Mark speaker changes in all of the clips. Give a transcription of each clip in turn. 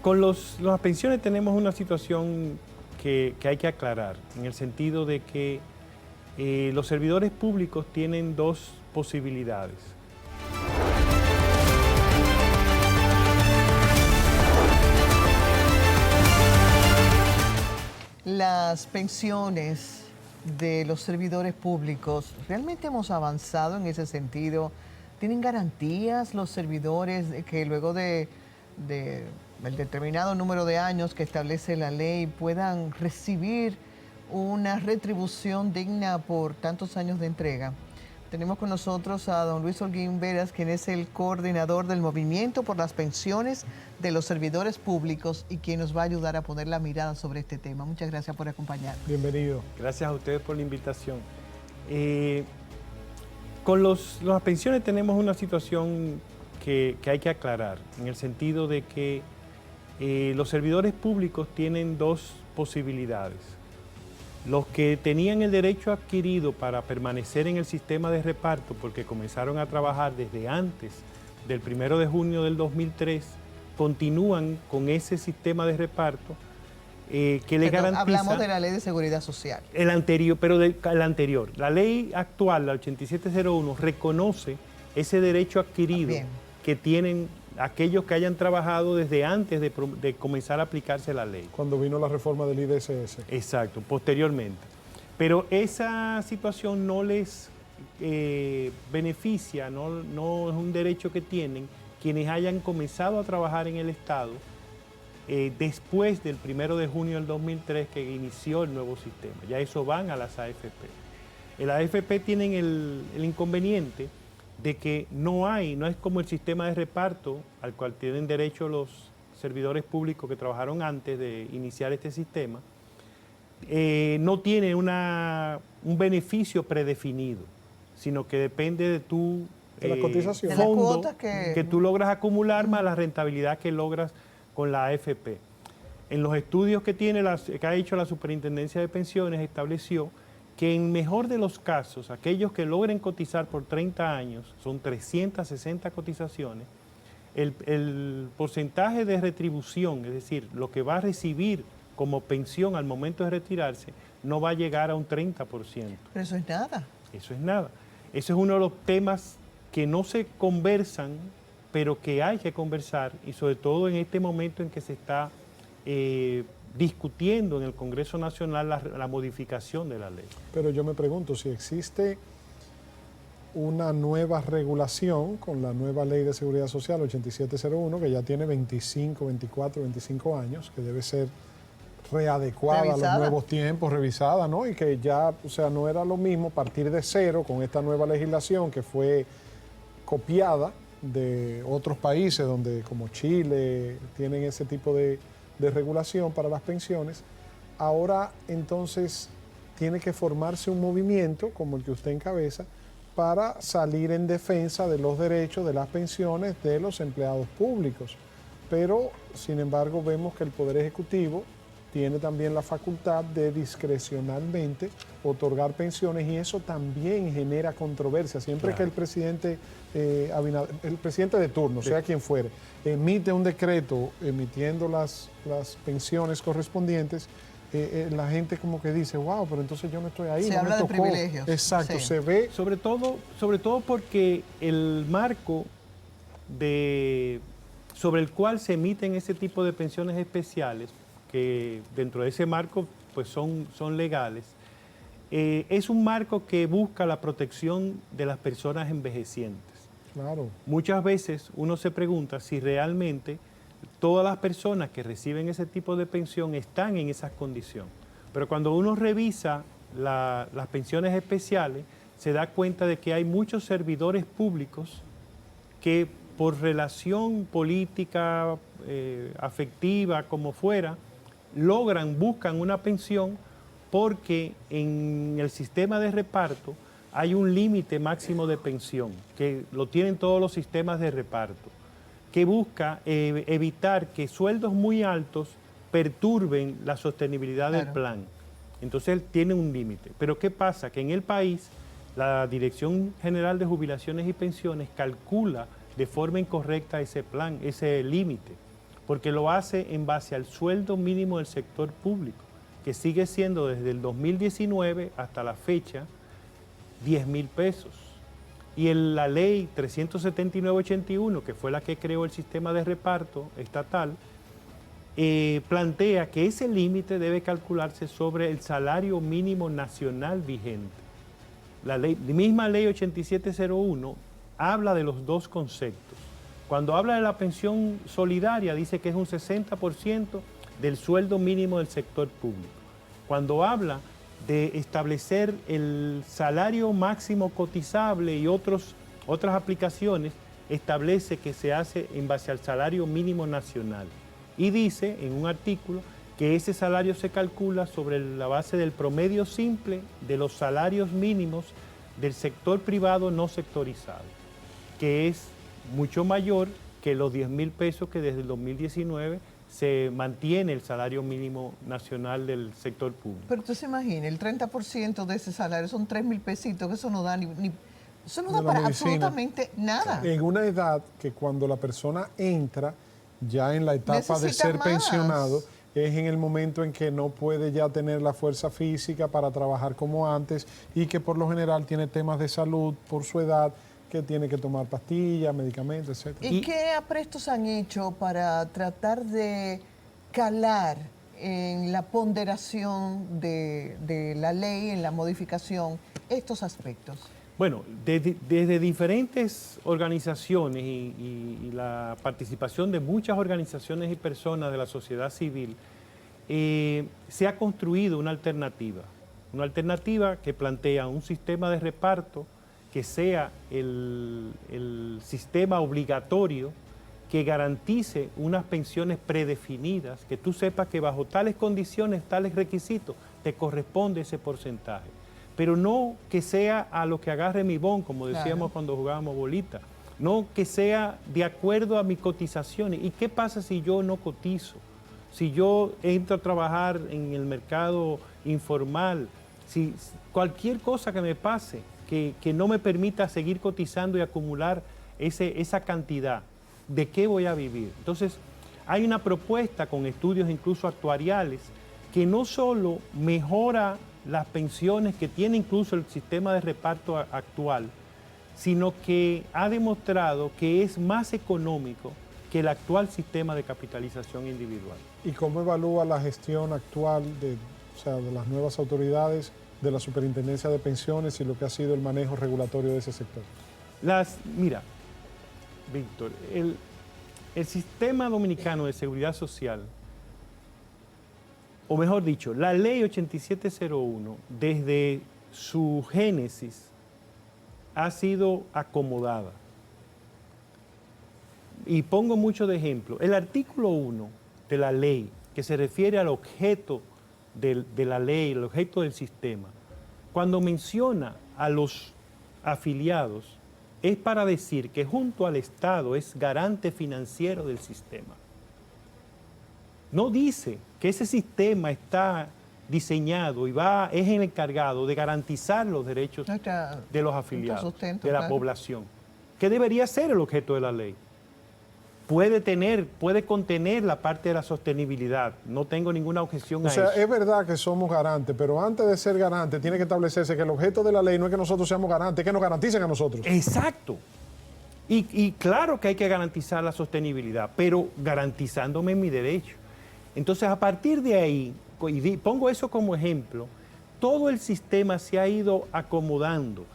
Speaker 1: Con las pensiones tenemos una situación que hay que aclarar, en el sentido de que los servidores públicos tienen dos posibilidades.
Speaker 2: Las pensiones de los servidores públicos, ¿realmente hemos avanzado en ese sentido? ¿Tienen garantías los servidores de que luego del determinado número de años que establece la ley puedan recibir una retribución digna por tantos años de entrega? Tenemos con nosotros a don Luis Holguín Veras, quien es el coordinador del Movimiento por las Pensiones de los Servidores Públicos y quien nos va a ayudar a poner la mirada sobre este tema. Muchas gracias por acompañarnos.
Speaker 3: Bienvenido.
Speaker 1: Gracias a ustedes por la invitación. Con las pensiones tenemos una situación que hay que aclarar, en el sentido de que los servidores públicos tienen dos posibilidades. Los que tenían el derecho adquirido para permanecer en el sistema de reparto, porque comenzaron a trabajar desde antes del 1 de junio del 2003, continúan con ese sistema de reparto que le garantiza...
Speaker 2: Hablamos de la Ley de Seguridad Social.
Speaker 1: El anterior, pero el anterior. La ley actual, la 8701, reconoce ese derecho adquirido que tienen aquellos que hayan trabajado desde antes de comenzar a aplicarse la ley.
Speaker 3: Cuando vino la reforma del IDSS.
Speaker 1: Exacto, posteriormente. Pero esa situación no les beneficia, no es un derecho que tienen quienes hayan comenzado a trabajar en el Estado después del 1 de junio del 2003 que inició el nuevo sistema. Ya eso van a las AFP. Las AFP tienen el inconveniente de que no es como el sistema de reparto al cual tienen derecho los servidores públicos que trabajaron antes de iniciar este sistema, no tiene un beneficio predefinido, sino que depende de tu fondo que tú logras acumular más la rentabilidad que logras con la AFP. En los estudios que ha hecho la Superintendencia de Pensiones estableció que en mejor de los casos, aquellos que logren cotizar por 30 años, son 360 cotizaciones, el porcentaje de retribución, es decir, lo que va a recibir como pensión al momento de retirarse, no va a llegar a un 30%.
Speaker 2: Pero eso es nada.
Speaker 1: Eso es nada. Eso es uno de los temas que no se conversan, pero que hay que conversar, y sobre todo en este momento en que se está discutiendo en el Congreso Nacional la modificación de la ley.
Speaker 3: Pero yo me pregunto si existe una nueva regulación con la nueva Ley de Seguridad Social 8701, que ya tiene 24, 25 años, que debe ser readecuada a los nuevos tiempos, revisada, ¿no? Y que ya, o sea, no era lo mismo partir de cero con esta nueva legislación que fue copiada de otros países donde, como Chile, tienen ese tipo de regulación para las pensiones. Ahora entonces tiene que formarse un movimiento como el que usted encabeza para salir en defensa de los derechos de las pensiones de los empleados públicos. Pero, sin embargo, vemos que el Poder Ejecutivo tiene también la facultad de discrecionalmente otorgar pensiones y eso también genera controversia. Siempre que el presidente el presidente de turno, sea quien fuere, emite un decreto emitiendo las pensiones correspondientes, la gente como que dice, wow, pero entonces yo no estoy ahí.
Speaker 2: Se habla de privilegios.
Speaker 3: Exacto, se ve.
Speaker 1: Sobre todo porque el marco sobre el cual se emiten ese tipo de pensiones especiales, que dentro de ese marco pues son legales, es un marco que busca la protección de las personas envejecientes.
Speaker 3: Claro.
Speaker 1: Muchas veces uno se pregunta si realmente todas las personas que reciben ese tipo de pensión están en esas condiciones. Pero cuando uno revisa las pensiones especiales, se da cuenta de que hay muchos servidores públicos que por relación política, afectiva, como fuera, buscan una pensión porque en el sistema de reparto hay un límite máximo de pensión, que lo tienen todos los sistemas de reparto, que busca evitar que sueldos muy altos perturben la sostenibilidad del plan. Entonces tiene un límite. Pero ¿qué pasa? Que en el país la Dirección General de Jubilaciones y Pensiones calcula de forma incorrecta ese plan, ese límite. porque lo hace en base al sueldo mínimo del sector público, que sigue siendo desde el 2019 hasta la fecha 10.000 pesos. Y en la ley 379/81, que fue la que creó el sistema de reparto estatal, plantea que ese límite debe calcularse sobre el salario mínimo nacional vigente. La misma ley 8701 habla de los dos conceptos. Cuando habla de la pensión solidaria, dice que es un 60% del sueldo mínimo del sector público. Cuando habla de establecer el salario máximo cotizable y otras aplicaciones, establece que se hace en base al salario mínimo nacional. Y dice en un artículo que ese salario se calcula sobre la base del promedio simple de los salarios mínimos del sector privado no sectorizado, que es mucho mayor que los 10.000 pesos que desde el 2019 se mantiene el salario mínimo nacional del sector público.
Speaker 2: Pero tú se imaginas, el 30% de ese salario son 3.000 pesitos, que eso no da eso no da para absolutamente nada.
Speaker 3: En una edad que cuando la persona entra ya en la etapa de ser pensionado, es en el momento en que no puede ya tener la fuerza física para trabajar como antes y que por lo general tiene temas de salud por su edad, que tiene que tomar pastillas, medicamentos, etc.
Speaker 2: ¿Y qué aprestos han hecho para tratar de calar en la ponderación de la ley, en la modificación, estos aspectos?
Speaker 1: Bueno, desde diferentes organizaciones y la participación de muchas organizaciones y personas de la sociedad civil, se ha construido una alternativa que plantea un sistema de reparto que sea el sistema obligatorio que garantice unas pensiones predefinidas, que tú sepas que bajo tales condiciones, tales requisitos, te corresponde ese porcentaje. Pero no que sea a lo que agarre mi bon, como decíamos cuando jugábamos bolita. No que sea de acuerdo a mis cotizaciones. ¿Y qué pasa si yo no cotizo? Si yo entro a trabajar en el mercado informal, si cualquier cosa que me pase, que no me permita seguir cotizando y acumular esa cantidad, ¿de qué voy a vivir? Entonces, hay una propuesta con estudios incluso actuariales que no solo mejora las pensiones que tiene incluso el sistema de reparto actual, sino que ha demostrado que es más económico que el actual sistema de capitalización individual.
Speaker 3: ¿Y cómo evalúa la gestión actual de las nuevas autoridades de la Superintendencia de Pensiones y lo que ha sido el manejo regulatorio de ese sector?
Speaker 1: Mira, Víctor, el sistema dominicano de seguridad social, o mejor dicho, la ley 8701, desde su génesis, ha sido acomodada. Y pongo mucho de ejemplo. El artículo 1 de la ley, que se refiere al objeto de la ley, el objeto del sistema, cuando menciona a los afiliados, es para decir que junto al Estado es garante financiero del sistema. No dice que ese sistema está diseñado y es el encargado de garantizar los derechos de los afiliados, de la población, que debería ser el objeto de la ley. Puede contener la parte de la sostenibilidad, no tengo ninguna objeción a eso.
Speaker 3: O sea, es verdad que somos garantes, pero antes de ser garantes tiene que establecerse que el objeto de la ley no es que nosotros seamos garantes, es que nos garanticen a nosotros.
Speaker 1: Exacto. Y claro que hay que garantizar la sostenibilidad, pero garantizándome mi derecho. Entonces, a partir de ahí, y pongo eso como ejemplo, todo el sistema se ha ido acomodando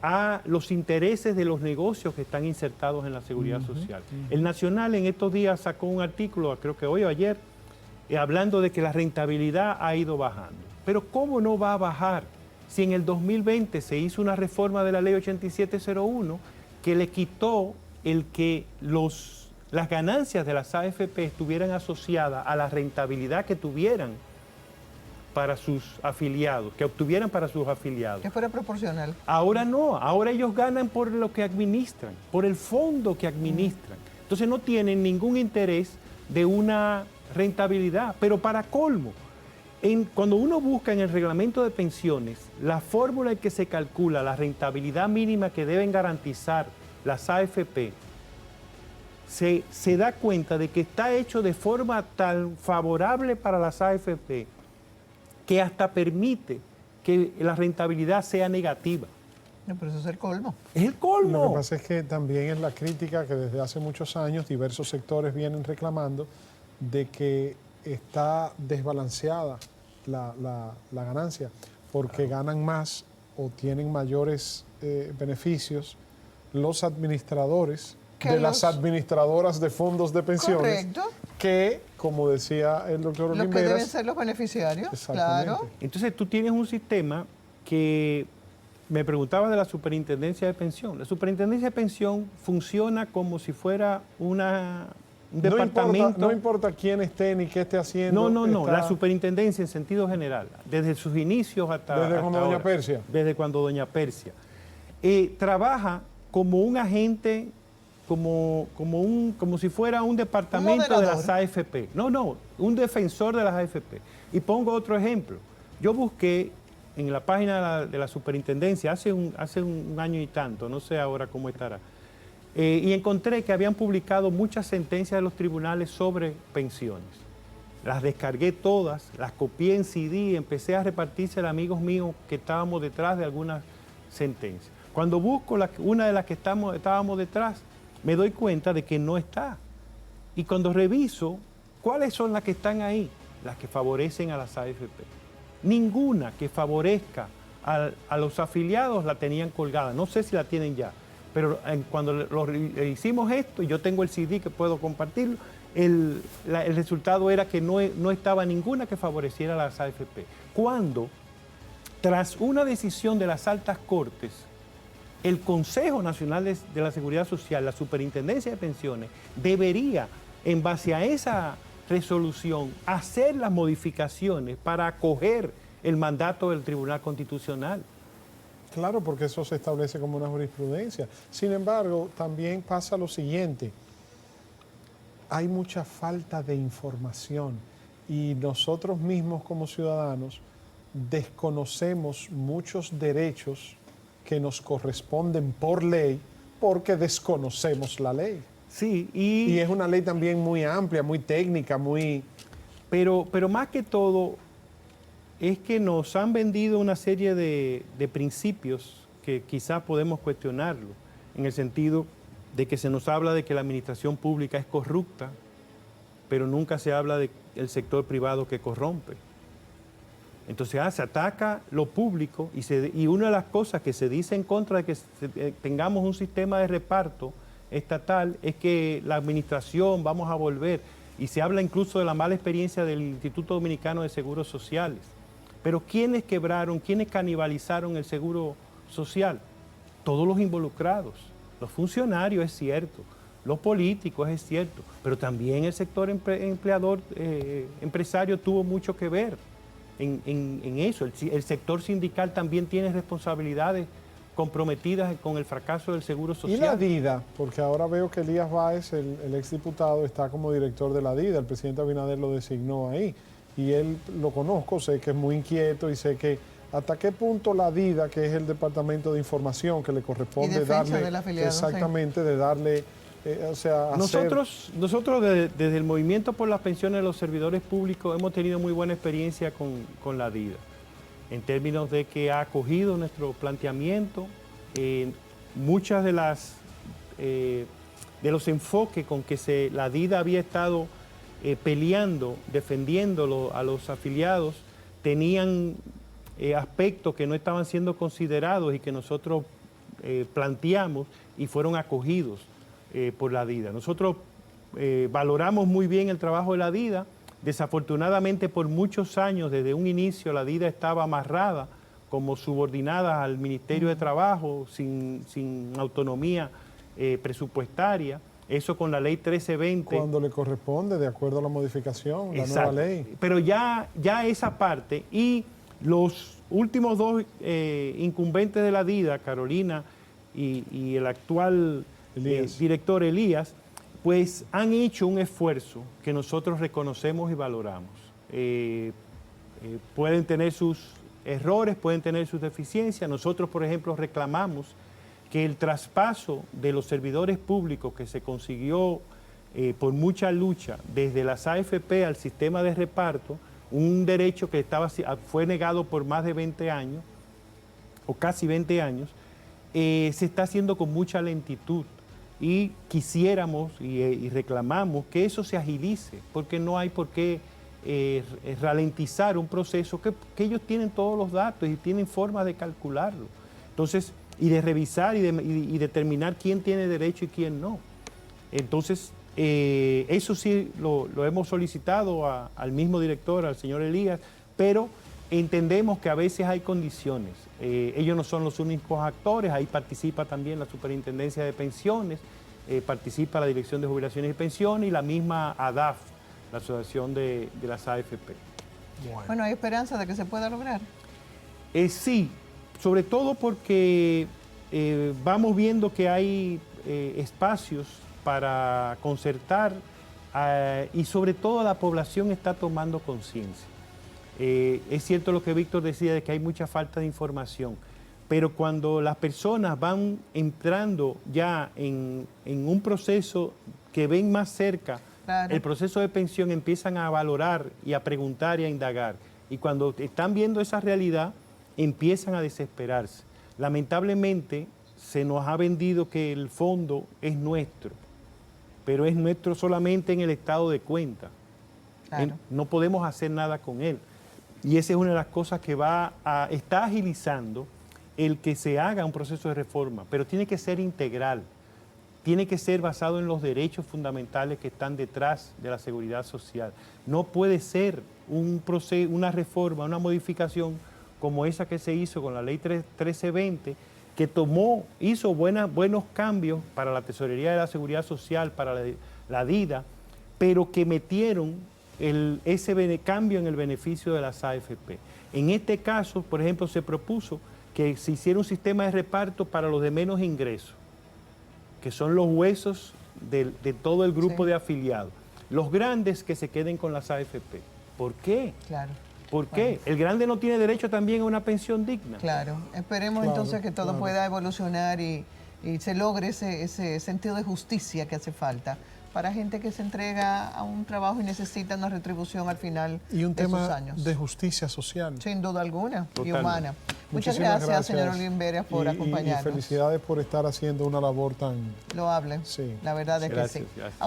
Speaker 1: a los intereses de los negocios que están insertados en la seguridad social. El Nacional en estos días sacó un artículo, creo que hoy o ayer, hablando de que la rentabilidad ha ido bajando. Pero ¿cómo no va a bajar si en el 2020 se hizo una reforma de la ley 8701 que le quitó el que las ganancias de las AFP estuvieran asociadas a la rentabilidad que tuvieran para sus afiliados, que obtuvieran para sus afiliados?
Speaker 2: Que fuera proporcional.
Speaker 1: Ahora no, ahora ellos ganan por lo que administran, por el fondo que administran. Entonces no tienen ningún interés de una rentabilidad, pero para colmo, cuando uno busca en el reglamento de pensiones la fórmula en que se calcula la rentabilidad mínima que deben garantizar las AFP, se da cuenta de que está hecho de forma tan favorable para las AFP que hasta permite que la rentabilidad sea negativa.
Speaker 2: No, pero eso es el colmo.
Speaker 1: Es el colmo.
Speaker 3: Lo que pasa es que también es la crítica que desde hace muchos años diversos sectores vienen reclamando de que está desbalanceada la ganancia, porque ganan más o tienen mayores beneficios los administradores de las administradoras de fondos de pensiones.
Speaker 2: Correcto.
Speaker 3: Que, como decía el doctor
Speaker 2: Los
Speaker 3: Oliveras,
Speaker 2: que deben ser los beneficiarios,
Speaker 3: exactamente.
Speaker 2: claro.
Speaker 1: Entonces tú tienes un sistema que me preguntaba de la superintendencia de pensión. La superintendencia de pensión funciona como si fuera un departamento.
Speaker 3: No importa quién esté ni qué esté haciendo.
Speaker 1: No. La superintendencia en sentido general, desde sus inicios hasta.
Speaker 3: Desde cuando
Speaker 1: ahora,
Speaker 3: Doña Persia.
Speaker 1: Desde cuando Doña Persia. Trabaja como un agente, como si fuera un departamento de las AFP. No, un defensor de las AFP. Y pongo otro ejemplo. Yo busqué en la página de la superintendencia hace un año y tanto, no sé ahora cómo estará, y encontré que habían publicado muchas sentencias de los tribunales sobre pensiones. Las descargué todas, las copié en CD y empecé a repartirse a amigos míos que estábamos detrás de algunas sentencias. Cuando busco una de las que estábamos detrás, me doy cuenta de que no está. Y cuando reviso, ¿cuáles son las que están ahí? Las que favorecen a las AFP. Ninguna que favorezca a los afiliados la tenían colgada. No sé si la tienen ya, pero cuando hicimos esto, yo tengo el CD que puedo compartirlo, el resultado era que no estaba ninguna que favoreciera a las AFP. Cuando, tras una decisión de las altas cortes, el Consejo Nacional de la Seguridad Social, la Superintendencia de Pensiones, debería, en base a esa resolución, hacer las modificaciones para acoger el mandato del Tribunal Constitucional.
Speaker 3: Claro, porque eso se establece como una jurisprudencia. Sin embargo, también pasa lo siguiente. Hay mucha falta de información y nosotros mismos como ciudadanos desconocemos muchos derechos que nos corresponden por ley porque desconocemos la ley.
Speaker 1: Sí,
Speaker 3: y es una ley también muy amplia, muy técnica, muy...
Speaker 1: Pero más que todo es que nos han vendido una serie de principios que quizás podemos cuestionarlo, en el sentido de que se nos habla de que la administración pública es corrupta, pero nunca se habla del sector privado que corrompe. Entonces se ataca lo público y una de las cosas que se dice en contra de que tengamos un sistema de reparto estatal es que la administración vamos a volver, y se habla incluso de la mala experiencia del Instituto Dominicano de Seguros Sociales. Pero ¿quiénes quebraron, quiénes canibalizaron el seguro social? Todos los involucrados, los funcionarios, es cierto, los políticos, es cierto, pero también el sector empresario tuvo mucho que ver en eso. El sector sindical también tiene responsabilidades comprometidas con el fracaso del seguro social.
Speaker 3: Y la DIDA, porque ahora veo que Elías Báez, el exdiputado, está como director de la DIDA, el presidente Abinader lo designó ahí, y él lo conozco, sé que es muy inquieto y sé que hasta qué punto la DIDA, que es el Departamento de Información que le corresponde darle, exactamente, de darle,
Speaker 1: nosotros desde el Movimiento por las Pensiones de los Servidores Públicos hemos tenido muy buena experiencia con la DIDA, en términos de que ha acogido nuestro planteamiento, muchas de los enfoques con que la DIDA había estado peleando, defendiendo a los afiliados, tenían aspectos que no estaban siendo considerados y que nosotros planteamos y fueron acogidos por la DIDA. Nosotros valoramos muy bien el trabajo de la DIDA. Desafortunadamente, por muchos años, desde un inicio, la DIDA estaba amarrada como subordinada al Ministerio de Trabajo, sin autonomía presupuestaria. Eso con la ley 1320.
Speaker 3: Cuando le corresponde, de acuerdo a la modificación, la nueva ley.
Speaker 1: Pero ya esa parte, y los últimos dos incumbentes de la DIDA, Carolina y el actual director Elías, pues han hecho un esfuerzo que nosotros reconocemos y valoramos. Pueden tener sus errores, pueden tener sus deficiencias. Nosotros, por ejemplo, reclamamos que el traspaso de los servidores públicos que se consiguió por mucha lucha, desde las AFP al sistema de reparto, un derecho que fue negado por más de 20 años, o casi 20 años, se está haciendo con mucha lentitud. Y quisiéramos y reclamamos que eso se agilice, porque no hay por qué ralentizar un proceso que ellos tienen todos los datos y tienen formas de calcularlo. Entonces, y de revisar y determinar quién tiene derecho y quién no. Entonces, eso sí lo hemos solicitado al mismo director, al señor Elías, pero entendemos que a veces hay condiciones. Ellos no son los únicos actores, ahí participa también la Superintendencia de Pensiones, participa la Dirección de Jubilaciones y Pensiones y la misma ADAF, la Asociación de las AFP.
Speaker 2: Bueno, ¿hay esperanza de que se pueda lograr?
Speaker 1: Sí, sobre todo porque vamos viendo que hay espacios para concertar y sobre todo la población está tomando conciencia. Es cierto lo que Víctor decía de que hay mucha falta de información, pero cuando las personas van entrando ya en un proceso que ven más cerca, claro, el proceso de pensión, empiezan a valorar y a preguntar y a indagar. Y cuando están viendo esa realidad, empiezan a desesperarse. Lamentablemente, se nos ha vendido que el fondo es nuestro, pero es nuestro solamente en el estado de cuenta. Claro. No podemos hacer nada con él. Y esa es una de las cosas que está agilizando el que se haga un proceso de reforma, pero tiene que ser integral, tiene que ser basado en los derechos fundamentales que están detrás de la seguridad social. No puede ser una reforma, una modificación como esa que se hizo con la ley 1320, que hizo buenos cambios para la tesorería de la seguridad social, para la DIDA, pero que metieron ese cambio en el beneficio de las AFP. En este caso, por ejemplo, se propuso que se hiciera un sistema de reparto para los de menos ingresos, que son los huesos de todo el grupo de afiliados. Los grandes que se queden con las AFP. ¿Por qué? Claro. ¿Por qué? El grande no tiene derecho también a una pensión digna.
Speaker 2: Claro. Esperemos entonces que todo pueda evolucionar y se logre ese sentido de justicia que hace falta para gente que se entrega a un trabajo y necesita una retribución al final de sus años.
Speaker 3: Y un tema de justicia social.
Speaker 2: Sin duda alguna.
Speaker 1: Totalmente.
Speaker 2: Y humana. Muchas gracias, señor Olguín Veras, por acompañarnos.
Speaker 3: Y felicidades por estar haciendo una labor tan
Speaker 2: loable.
Speaker 3: Sí.
Speaker 2: La verdad es que sí.
Speaker 1: Gracias.